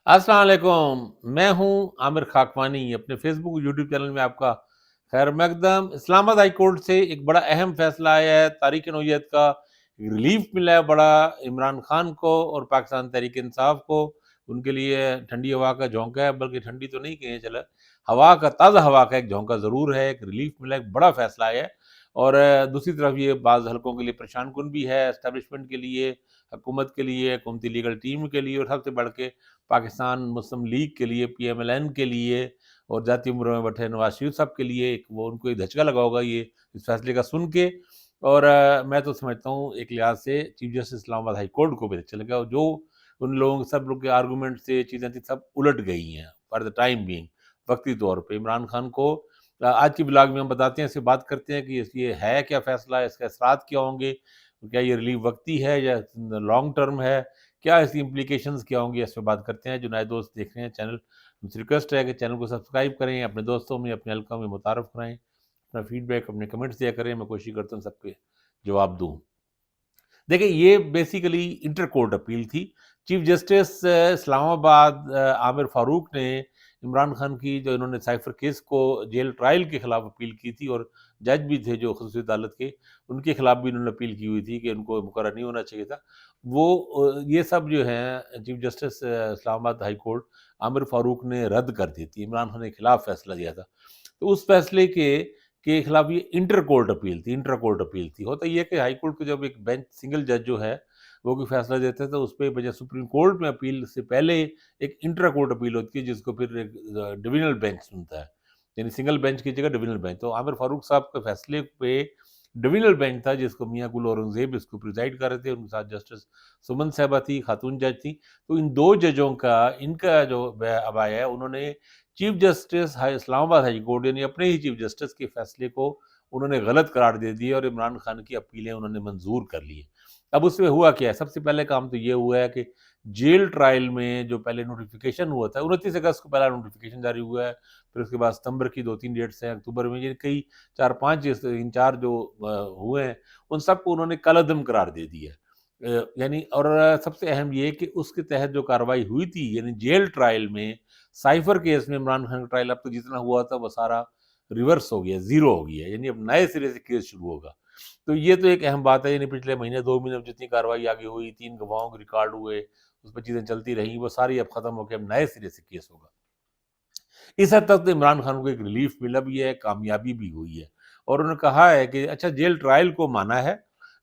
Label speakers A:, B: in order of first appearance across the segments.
A: السلام علیکم، میں ہوں عامر خاکوانی۔ اپنے فیس بک یوٹیوب چینل میں آپ کا خیر مقدم۔ اسلام آباد ہائی کورٹ سے ایک بڑا اہم فیصلہ آیا ہے، تاریخ نوعیت کا ریلیف ملا ہے بڑا عمران خان کو اور پاکستان تحریک انصاف کو۔ ان کے لیے ٹھنڈی ہوا کا جھونکا ہے، بلکہ ٹھنڈی تو نہیں کہیں چلا، ہوا کا، تازہ ہوا کا ایک جھونکا ضرور ہے، ایک ریلیف ملا، ایک بڑا فیصلہ آیا ہے۔ اور دوسری طرف یہ بعض حلقوں کے لیے پریشان کن بھی ہے، اسٹیبلشمنٹ کے لیے، حکومت کے لیے، حکومتی لیگل ٹیم کے لیے، اور سب سے بڑھ کے پاکستان مسلم لیگ کے لیے، پی ایم ایل این کے لیے، اور ذاتی امور میں بیٹھے نواز شریف صاحب کے لیے وہ ان کو ایک دھچکا لگا ہوگا یہ اس فیصلے کا سن کے۔ اور میں تو سمجھتا ہوں ایک لحاظ سے چیف جسٹس اسلام آباد ہائی کورٹ کو بھی اچھا لگا، اور جو ان لوگوں سب لوگ کے آرگومنٹ سے چیزیں تھیں سب الٹ گئی ہیں فار دا ٹائم بینگ، وقتی طور پہ عمران خان کو آج کی بلاگ میں ہم بتاتے ہیں، اس سے بات کرتے ہیں کہ یہ ہے کیا فیصلہ، اس کے اثرات کیا ہوں گے، کیا یہ ریلیف وقتی ہے یا لانگ ٹرم ہے، کیا اس کی امپلیکیشنز کیا ہوں گی، اس پہ بات کرتے ہیں۔ جو نئے دوست دیکھ رہے ہیں چینل، ان سے ریکویسٹ ہے کہ چینل کو سبسکرائب کریں، اپنے دوستوں میں، اپنے حلقوں میں متعارف کرائیں، اپنا فیڈ بیک، اپنے کمنٹس دیا کریں، میں کوشش کرتا ہوں سب کے جواب دوں۔ دیکھیں، یہ بیسیکلی انٹر کورٹ اپیل تھی۔ چیف جسٹس اسلام آباد عامر فاروق نے عمران خان کی جو انہوں نے سائفر کیس کو جیل ٹرائل کے خلاف اپیل کی تھی، اور جج بھی تھے جو خصوصی عدالت کے، ان کے خلاف بھی انہوں نے اپیل کی ہوئی تھی کہ ان کو مقرر نہیں ہونا چاہیے تھا وہ، یہ سب جو ہیں چیف جسٹس اسلام آباد ہائی کورٹ عامر فاروق نے رد کر دی تھی، عمران خان کے خلاف فیصلہ دیا تھا۔ تو اس فیصلے کے خلاف یہ انٹر کورٹ اپیل تھی، انٹر کورٹ اپیل تھی۔ ہوتا یہ کہ ہائی کورٹ کو جب ایک بینچ سنگل جج جو ہے وہ کوئی فیصلہ دیتے ہیں تو اس پہ بجائے سپریم کورٹ میں اپیل سے پہلے ایک انٹر کورٹ اپیل ہوتی ہے، جس کو پھر ایک ڈویژنل بینچ سنتا ہے، یعنی سنگل بینچ کی جگہ ڈویژنل بینچ۔ تو عامر فاروق صاحب کے فیصلے پہ ڈویژنل بینچ تھا، جس کو میاں گل اورنگزیب اس کو پریزائڈ کر رہے تھے، ان کے ساتھ جسٹس سمن صاحبہ تھی، خاتون جج تھی۔ تو ان دو ججوں کا ان کا جو اب آیا ہے، انہوں نے چیف جسٹس اسلام آباد ہائی کورٹ یعنی اپنے ہی چیف جسٹس کے فیصلے کو انہوں نے غلط قرار دے دیا، اور عمران خان کی اپیلیں انہوں نے منظور کر لی۔ اب اس میں ہوا کیا ہے؟ سب سے پہلے کام تو یہ ہوا ہے کہ جیل ٹرائل میں جو پہلے نوٹیفیکیشن ہوا تھا، 29 اگست کو پہلا نوٹیفیکیشن جاری ہوا ہے، پھر اس کے بعد ستمبر کی 2-3 ڈیٹس ہیں، اکتوبر میں، یہ کئی 4-5 انچارج جو ہوئے ہیں، ان سب کو انہوں نے کالعدم قرار دے دیا ہے۔ یعنی اور سب سے اہم یہ کہ اس کے تحت جو کارروائی ہوئی تھی، یعنی جیل ٹرائل میں، سائفر کیس میں عمران خان کا ٹرائل اب تو جتنا ہوا تھا وہ سارا ریورس ہو گیا، زیرو ہو گیا، یعنی اب نئے سرے سے کیس شروع ہوگا۔ تو یہ تو ایک اہم بات ہے، یعنی پچھلے مہینے 2 مہینے میں جتنی کارروائی آگے ہوئی، 3 گواہوں کے ریکارڈ ہوئے، اس پہ چیزیں چلتی رہیں، وہ ساری اب ختم ہو کے اب نئے سرے سے کیس ہوگا۔ اس حد تک تو عمران خان کو ایک ریلیف ملا بھی ہے، کامیابی بھی ہوئی ہے، اور انہوں نے کہا ہے کہ اچھا جیل ٹرائل کو مانا ہے،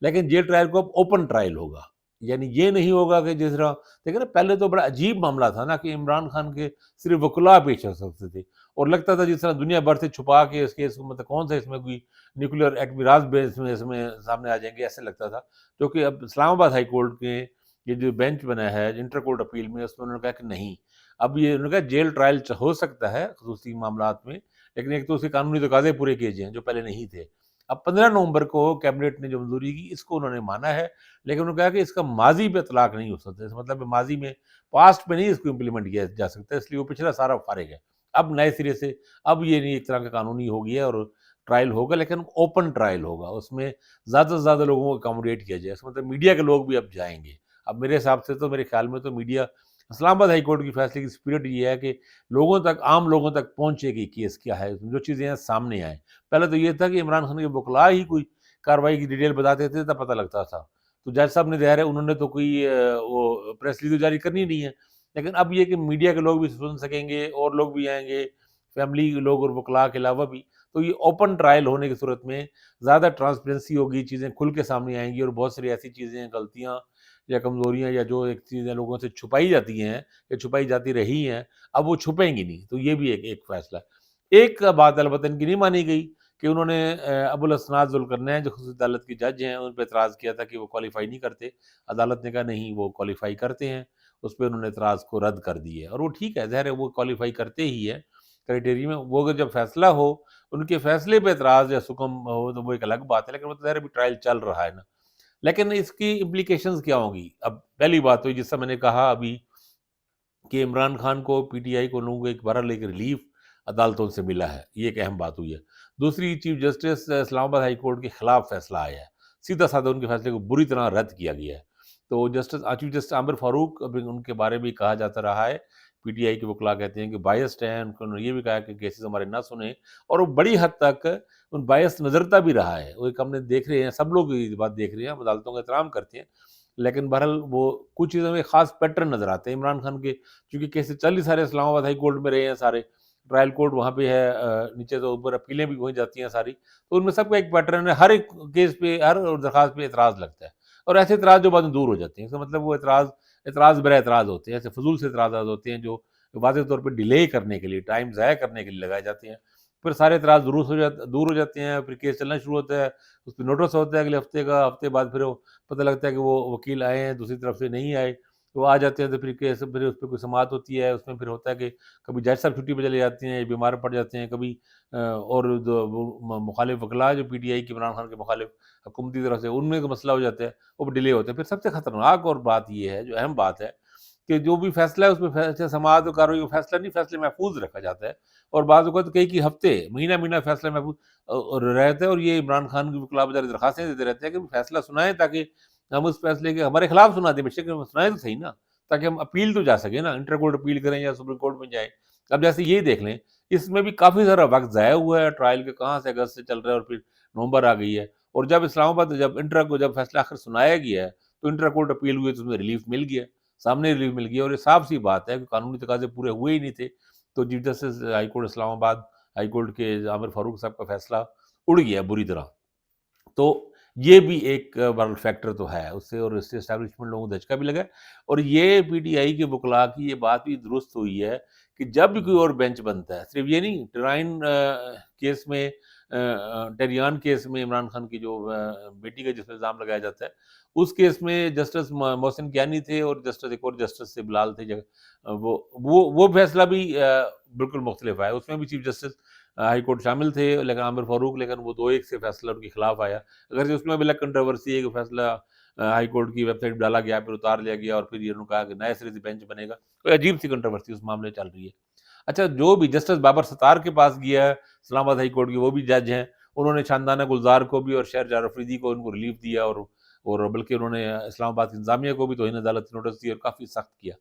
A: لیکن جیل ٹرائل کو اب اوپن ٹرائل ہوگا، یعنی یہ نہیں ہوگا کہ جس طرح دیکھیں نا، پہلے تو بڑا عجیب معاملہ تھا نا کہ عمران خان کے صرف وکلاء پیش ہو سکتے تھے، اور لگتا تھا جس طرح دنیا بھر سے چھپا کے اس کیس کو، مطلب کون سا اس میں کوئی نیوکلیر ایٹمی بیس میں اس میں سامنے آ جائیں گے، ایسے لگتا تھا۔ کیونکہ اب اسلام آباد ہائی کورٹ کے یہ جو بینچ بنا ہے انٹر کورٹ اپیل میں، اس میں انہوں نے کہا کہ نہیں، اب یہ انہوں نے کہا جیل ٹرائل ہو سکتا ہے خصوصی معاملات میں، لیکن ایک تو اس کے قانونی تقاضے پورے کیے جائیں جو پہلے نہیں تھے۔ اب 15 نومبر کو کیبنٹ نے جو منظوری کی، اس کو انہوں نے مانا ہے، لیکن انہوں نے کہا کہ اس کا ماضی پہ اطلاق نہیں ہو سکتا، اس مطلب ماضی میں، پاسٹ میں نہیں اس کو امپلیمنٹ کیا جا سکتا، اس لیے وہ پچھلا سارا فارغ ہے۔ اب نئے سرے سے اب یہ نہیں ایک طرح کا قانونی ہو گیا، اور ٹرائل ہوگا، لیکن اوپن ٹرائل ہوگا، اس میں زیادہ سے زیادہ لوگوں کو اکاموڈیٹ کیا جائے، اس مطلب میڈیا کے لوگ بھی اب جائیں گے۔ اب میرے حساب سے تو، میرے خیال میں تو میڈیا، اسلام آباد ہائی کورٹ کی فیصلے کی اسپرٹ یہ ہے کہ لوگوں تک، عام لوگوں تک پہنچے گی کیس کیا ہے، جو چیزیں ہیں سامنے آئیں۔ پہلے تو یہ تھا کہ عمران خان کے وکلاء ہی کوئی کارروائی کی ڈیٹیل بتاتے تھے تب پتہ لگتا تھا، تو جج صاحب نے ظاہر ہے انہوں نے تو کوئی وہ پریس ریلیز جاری کرنی نہیں ہے، لیکن اب یہ کہ میڈیا کے لوگ بھی سن سکیں گے، اور لوگ بھی آئیں گے، فیملی کے لوگ اور وکلاء کے علاوہ بھی، تو یہ اوپن ٹرائل ہونے کی صورت میں زیادہ ٹرانسپیرنسی ہوگی، چیزیں کھل کے سامنے آئیں گی، اور بہت ساری ایسی چیزیں، غلطیاں یا کمزوریاں یا جو ایک چیزیں لوگوں سے چھپائی جاتی ہیں یا چھپائی جاتی رہی ہیں، اب وہ چھپیں گی نہیں۔ تو یہ بھی ایک فیصلہ ہے۔ ایک بات البتہ ان کی نہیں مانی گئی کہ انہوں نے ابو الاسناد ذوالقرنین جو خصوصی عدالت کے جج ہیں، ان پہ اعتراض کیا تھا کہ وہ کوالیفائی نہیں کرتے، عدالت نے کہا نہیں وہ کوالیفائی کرتے ہیں، اس پہ انہوں نے اعتراض کو رد کر دی ہے، اور وہ ٹھیک ہے، ظاہر ہے وہ کوالیفائی کرتے ہی ہے کرائٹیریا میں، وہ اگر جب فیصلہ ہو، ان کے فیصلے پہ اعتراض یا سکم ہو تو وہ ایک الگ بات ہے، لیکن وہ تو ظاہر ہے بھی ٹرائل چل رہا ہے نا۔ لیکن اس کی امپلیکیشنز کیا ہوں گی؟ اب پہلی بات تو جس سے میں نے کہا ابھی کہ عمران خان کو، پی ٹی آئی کو، لوگوں کو ایک بہرحال ایک ریلیف عدالتوں سے ملا ہے، یہ ایک اہم بات ہوئی ہے۔ دوسری، چیف جسٹس اسلام آباد ہائی کورٹ کے خلاف فیصلہ آیا ہے، سیدھا سادہ ان کے فیصلے کو بری طرح رد کیا گیا ہے۔ تو چیف جسٹس عامر فاروق، اب ان کے بارے میں کہا جاتا رہا ہے پی ٹی آئی کے وکلاء کہتے ہیں کہ بائسڈ ہیں، انہوں نے یہ بھی کہا کہ کیسز ہمارے نہ سنیں، اور وہ بڑی حد تک ان بائس نظرتا بھی رہا ہے۔ وہ ایک ہم نے دیکھ رہے ہیں، سب لوگ یہ بات دیکھ رہے ہیں، ہم عدالتوں کا احترام کرتے ہیں، لیکن بہرحال وہ کچھ چیزوں میں خاص پیٹرن نظر آتے ہیں عمران خان کے، چونکہ کیسز چل ہی سارے اسلام آباد ہائی کورٹ میں رہے ہیں سارے، ٹرائل کورٹ وہاں پہ ہے، نیچے تو اوپر اپیلیں بھی وہیں جاتی ہیں ساری، تو ان میں سب کا ایک پیٹرن ہے، ہر ایک کیس پہ، ہر درخواست پہ اعتراض لگتا ہے، اور ایسے اعتراض جو بعد میں دور ہو جاتے ہیں، اس کا مطلب وہ اعتراض برا اعتراض ہوتے ہیں، ایسے فضول سے اعتراضات ہوتے ہیں جو واضح طور پہ ڈیلے کرنے کے لیے، ٹائم ضائع کرنے کے لیے لگائے جاتے ہیں، پھر سارے اعتراض دور ہو جاتے ہیں، پھر کیس چلنا شروع ہوتا ہے، اس پہ نوٹس ہوتا ہے اگلے ہفتے کا، ہفتے بعد پھر وہ پتہ لگتا ہے کہ وہ وکیل آئے ہیں دوسری طرف سے نہیں آئے، وہ آ جاتے ہیں تو پھر کیس، پھر اس پہ کوئی سماعت ہوتی ہے، اس میں پھر ہوتا ہے کہ کبھی جج صاحب چھٹی پہ چلے جاتے ہیں، بیمار پڑ جاتے ہیں، کبھی اور مخالف وکلاء جو پی ٹی آئی کے عمران خان کے مخالف حکومتی طرف سے، ان میں مسئلہ ہو جاتا ہے، وہ ڈیلے ہوتے ہیں۔ پھر سب سے خطرناک اور بات یہ ہے، جو اہم بات ہے، کہ جو بھی فیصلہ ہے اس میں فیصلہ سماعت و کارروائی کا فیصلہ نہیں، فیصلے محفوظ رکھا جاتا ہے، اور بعض اوقات کئی ہفتے، مہینہ فیصلہ محفوظ اور رہتا ہے، اور یہ عمران خان کی وکلاء بچارے درخواستیں دیتے رہتے ہیں کہ فیصلہ سنائیں، تاکہ ہم اس فیصلے کے ہمارے خلاف سنا دیں، بے شک ہم سنائیں تو صحیح نا، تاکہ ہم اپیل تو جا سکیں نا، انٹر کورٹ اپیل کریں یا سپریم کورٹ میں جائیں۔ اب جیسے یہ دیکھ لیں، اس میں بھی کافی سارا وقت ضائع ہوا ہے، ٹرائل کے کہاں سے اگست سے چل رہا ہے، اور پھر نومبر آ گئی ہے، اور جب اسلام آباد جب فیصلہ آخر سنایا گیا ہے تو انٹر کورٹ اپیل ہوئی تو اس میں ریلیف مل گیا، سامنے ریلیف مل گیا، اور یہ صاف سی بات ہے کہ قانونی تقاضے پورے ہوئے ہی نہیں تھے، تو چیف جسٹس ہائی کورٹ اسلام آباد ہائی کورٹ کے عامر فاروق صاحب کا فیصلہ اڑ گیا بری طرح۔ تو یہ بھی ایک بڑا فیکٹر تو ہے اس سے، اور اس سے اسٹیبلشمنٹ لوگوں کو دھچکا بھی لگا ہے، اور یہ پی ٹی آئی کے وکلاء کی یہ بات بھی درست ہوئی ہے کہ جب بھی کوئی اور بینچ بنتا ہے، صرف یہ نہیں، کیس میں ٹیریان کیس میں عمران خان کی جو بیٹی کا جس میں الزام لگایا جاتا ہے، اس کیس میں جسٹس محسن کیانی تھے، اور ایک اور جسٹس سے بلال تھے، وہ فیصلہ بھی بالکل مختلف آیا، اس میں بھی چیف جسٹس ہائی کورٹ شامل تھے، لیکن عامر فاروق، لیکن وہ 2-1 سے فیصلہ ان کے خلاف آیا، اگرچہ اس میں بھی الگ کنٹروورسی ہے کہ فیصلہ ہائی کورٹ کی ویب سائٹ پہ ڈالا گیا، پھر اتار لیا گیا، اور پھر انہوں نے کہا کہ نئے سرے سے بینچ بنے گا، کوئی عجیب سی کنٹروورسی اس معاملے چل رہی ہے۔ اچھا، جو بھی جسٹس بابر ستار کے پاس گیا ہے اسلام آباد ہائی کورٹ کی، وہ بھی جج ہیں، انہوں نے شاندانہ گلزار کو بھی اور شہر جار افریدی کو ان کو ریلیف دیا، اور بلکہ انہوں نے اسلام آباد کی انتظامیہ کو بھی توہین عدالت نوٹس دیا اور کافی سخت کیا،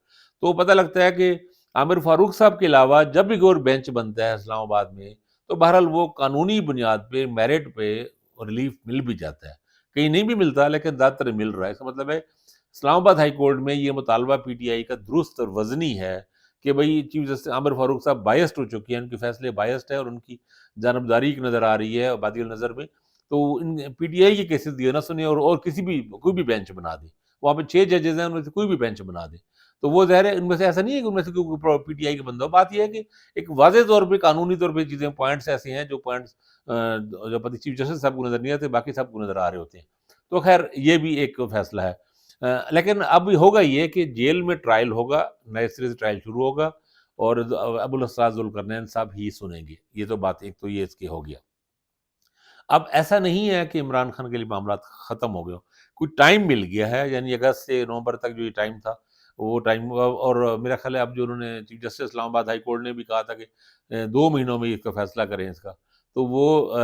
A: تو پتہ لگتا ہے کہ عامر فاروق صاحب کے علاوہ جب بھی کوئی اور بینچ بنتا ہے اسلام آباد میں، تو بہرحال وہ قانونی بنیاد پہ، میرٹ پہ ریلیف مل بھی جاتا ہے، کہیں نہیں بھی ملتا لیکن زیادہ تر مل رہا ہے۔ اس کا مطلب ہے اسلام آباد ہائی کورٹ میں یہ مطالبہ پی ٹی آئی کا درست اور وزنی ہے کہ بھئی چیف جسٹس عامر فاروق صاحب بائسڈ ہو چکی ہیں، ان کے فیصلے بائسڈ ہے، اور ان کی جانبداری کی نظر آ رہی ہے عبادی النظر میں، تو ان پی ٹی آئی کے کیسز یہ نہ سنیں، اور کسی بھی کوئی بھی بینچ بنا دے، وہاں پہ 6 ججز ہیں، ان میں سے کوئی بھی بینچ بنا دے، تو وہ ظاہر ہے ان میں سے ایسا نہیں ہے کہ ان میں سے کوئی پی ٹی آئی کا بندہ ہو، بات یہ ہے کہ ایک واضح طور پہ قانونی طور پہ چیزیں، پوائنٹس ایسے ہیں جو پوائنٹس جو پتہ چیف جسٹس صاحب کو نظر نہیں آتے، باقی سب کو نظر آ رہے ہوتے ہیں، تو خیر یہ بھی ایک فیصلہ ہے۔ لیکن اب ہوگا یہ کہ جیل میں ٹرائل ہوگا، نئے سرے سے ٹرائل شروع ہوگا، اور ابو الاسرار ذوالقرنین صاحب ہی سنیں گے، یہ تو بات ایک تو یہ اس کی ہو گیا۔ اب ایسا نہیں ہے کہ عمران خان کے لیے معاملات ختم ہو گئے ہوں، کوئی ٹائم مل گیا ہے، یعنی اگست سے نومبر تک جو یہ ٹائم تھا، وہ ٹائم، اور میرا خیال ہے اب جو انہوں نے چیف جسٹس اسلام آباد ہائی کورٹ نے بھی کہا تھا کہ 2 مہینوں میں اس کا فیصلہ کریں اس کا، تو وہ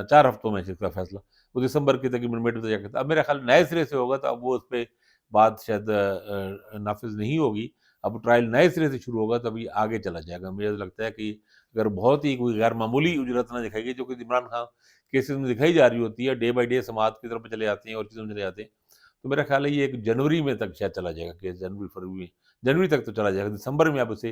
A: 4 ہفتوں میں اس کا فیصلہ، وہ دسمبر کی تقریباً مڈ میں جا کے تھا، اب میرا خیال نئے سرے سے ہوگا، تو اب وہ اس پہ بات شاید نافذ نہیں ہوگی، اب ٹرائل نئے سرے سے شروع ہوگا، تبھی آگے چلا جائے گا۔ مجھے لگتا ہے کہ اگر بہت ہی کوئی غیر معمولی اجرت نہ دکھائے گی، جو کہ عمران خان کیسز میں دکھائی جا رہی ہوتی ہے، ڈے بائی ڈے سماعت کی طرف چلے جاتے ہیں اور چیزوں میں چلے جاتے ہیں، تو میرا خیال ہے یہ ایک جنوری میں تک شاید چلا جائے گا، کہ جنوری فروری میں، جنوری تک تو چلا جائے گا، دسمبر میں اب اسے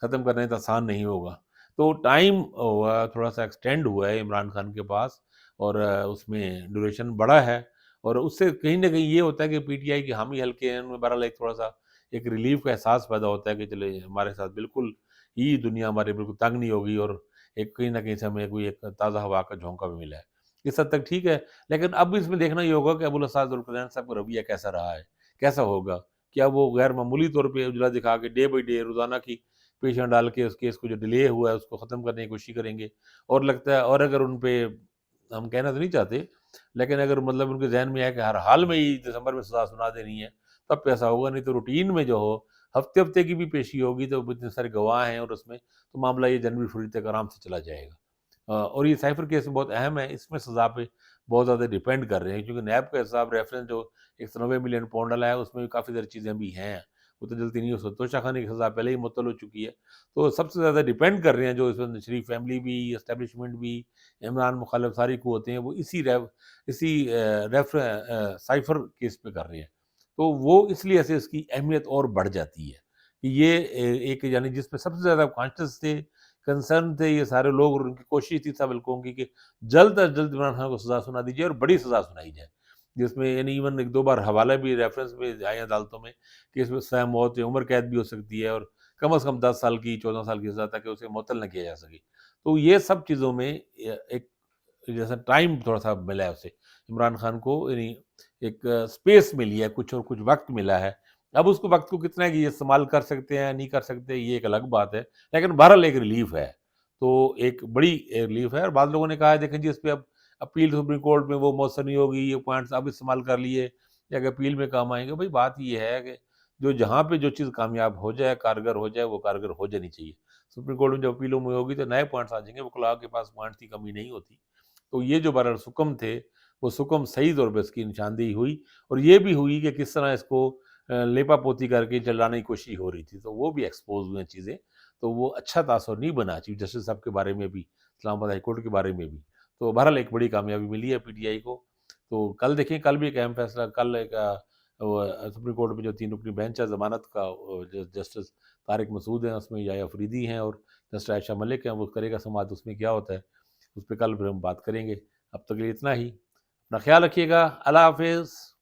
A: ختم کرنا تو آسان نہیں ہوگا، تو ٹائم ہوا تھوڑا سا ایکسٹینڈ ہوا ہے عمران خان کے پاس، اور اس میں ڈیوریشن بڑا ہے، اور اس سے کہیں نہ کہیں یہ ہوتا ہے کہ پی ٹی آئی کے حامی حلقے ہیں، ان میں بہرحال ایک تھوڑا سا ایک ریلیف کا احساس پیدا ہوتا ہے کہ چلے ہمارے ساتھ بالکل ہی دنیا ہمارے بالکل تنگ نہیں ہوگی، اور ایک کہیں نہ کہیں سے ہمیں کوئی ایک تازہ ہوا کا جھونکا بھی ملا ہے، اس حد تک ٹھیک ہے۔ لیکن اب اس میں دیکھنا یہ ہوگا کہ ابو الاسرار ذوالقرنین صاحب کا رویہ کیسا رہا ہے، کیسا ہوگا، کیا وہ غیر معمولی طور پہ اجرا دکھا کے ڈے بائی ڈے روزانہ کی پیشیاں ڈال کے اس کیس کو جو ڈیلے ہوا ہے اس کو ختم کرنے کی کوشش کریں گے، اور لگتا ہے، اور اگر ان پہ ہم کہنا تو نہیں چاہتے، لیکن اگر مطلب ان کے ذہن میں ہے کہ ہر حال میں ہی دسمبر میں سزا سنا دینی ہے، تب پہ ایسا ہوگا، نہیں تو روٹین میں جو ہو ہفتے ہفتے کی بھی پیشی ہوگی، تو اتنے سارے گواہ ہیں، اور اس میں تو معاملہ یہ جنوری فروری تک آرام سے چلا جائے گا۔ اور یہ سائفر کیس بہت اہم ہے، اس میں سزا پہ بہت زیادہ ڈیپینڈ کر رہے ہیں، کیونکہ نیب کا حساب ریفرنس جو 190 ملین پاؤنڈ والا ہے، اس میں بھی کافی ساری چیزیں بھی ہیں، وہ تو جلدی نہیں ہو سکتا، توشہ خانے کی سزا پہلے ہی معطل ہو چکی ہے۔ تو سب سے زیادہ ڈیپینڈ کر رہے ہیں جو اس میں شریف فیملی بھی، اسٹیبلشمنٹ بھی، عمران مخالف ساری قوتیں ہیں، وہ اسی سائفر کیس پہ کر رہے ہیں۔ تو وہ اس لیے سے اس کی اہمیت اور بڑھ جاتی ہے کہ یہ ایک یعنی جس میں سب سے زیادہ کانشیس تھے، کنسرن تھے یہ سارے لوگ، اور ان کی کوشش تھی سب حلقوں کی کہ جلد از جلد عمران خان کو سزا سنا دی جائے اور بڑی سزا سنائی جائے، جس میں یعنی ایون ایک دو بار حوالہ بھی ریفرنس میں آئے عدالتوں میں کہ اس میں سزائے موت یا عمر قید بھی ہو سکتی ہے، اور کم از کم 10 سال کی 14 سال کی سزا تک کہ اسے معطل نہ کیا جا سکے۔ تو یہ سب چیزوں میں ایک جیسا ٹائم تھوڑا سا ملا ہے اسے، عمران خان کو یعنی ایک اسپیس ملی ہے کچھ، اور کچھ وقت ملا ہے۔ اب اس کو وقت کو کتنا کہ یہ استعمال کر سکتے ہیں نہیں کر سکتے یہ ایک الگ بات ہے، لیکن بہرحال ایک ریلیف ہے، تو ایک بڑی ریلیف ہے۔ اور بعض لوگوں نے کہا ہے دیکھیں جی اس پہ اب اپیل سپریم کورٹ میں وہ مؤثر نہیں ہوگی، یہ پوائنٹس اب استعمال کر لیے یا کہ اپیل میں کام آئیں گے۔ بھائی بات یہ ہے کہ جو جہاں پہ جو چیز کامیاب ہو جائے، کارگر ہو جائے، وہ کارگر ہو جانی چاہیے۔ سپریم کورٹ میں جب اپیلوں میں ہوگی تو نئے پوائنٹس آ جائیں گے، وکلاء کے پاس پوائنٹس کی کمی نہیں ہوتی۔ تو یہ جو بہرحال حکم تھے وہ حکم صحیح طور پہ اس کی نشاندہی ہوئی، اور یہ بھی ہوئی کہ کس طرح اس کو لیپا پوتی کر کے چلانے کی کوشش ہو رہی تھی، تو وہ بھی ایکسپوز ہوئے چیزیں۔ تو وہ اچھا تاثر نہیں بنا چیف جسٹس صاحب کے بارے میں بھی، اسلام آباد ہائی کورٹ کے بارے میں بھی۔ تو بہرحال ایک بڑی کامیابی ملی ہے پی ٹی آئی کو۔ تو کل دیکھیں، کل بھی ایک اہم فیصلہ، کل ایک سپریم کورٹ میں جو 3 رکنی بینچ ہے ضمانت کا، جسٹس طارق مسعود ہیں اس میں، یا افریدی ہیں، اور جسٹس عائشہ ملک ہیں، وہ کرے گا سماعت، اس میں کیا ہوتا ہے اس پہ کل پھر ہم بات کریں گے۔ اب تک کے لیے اتنا ہی، اپنا خیال رکھیے گا، اللہ حافظ۔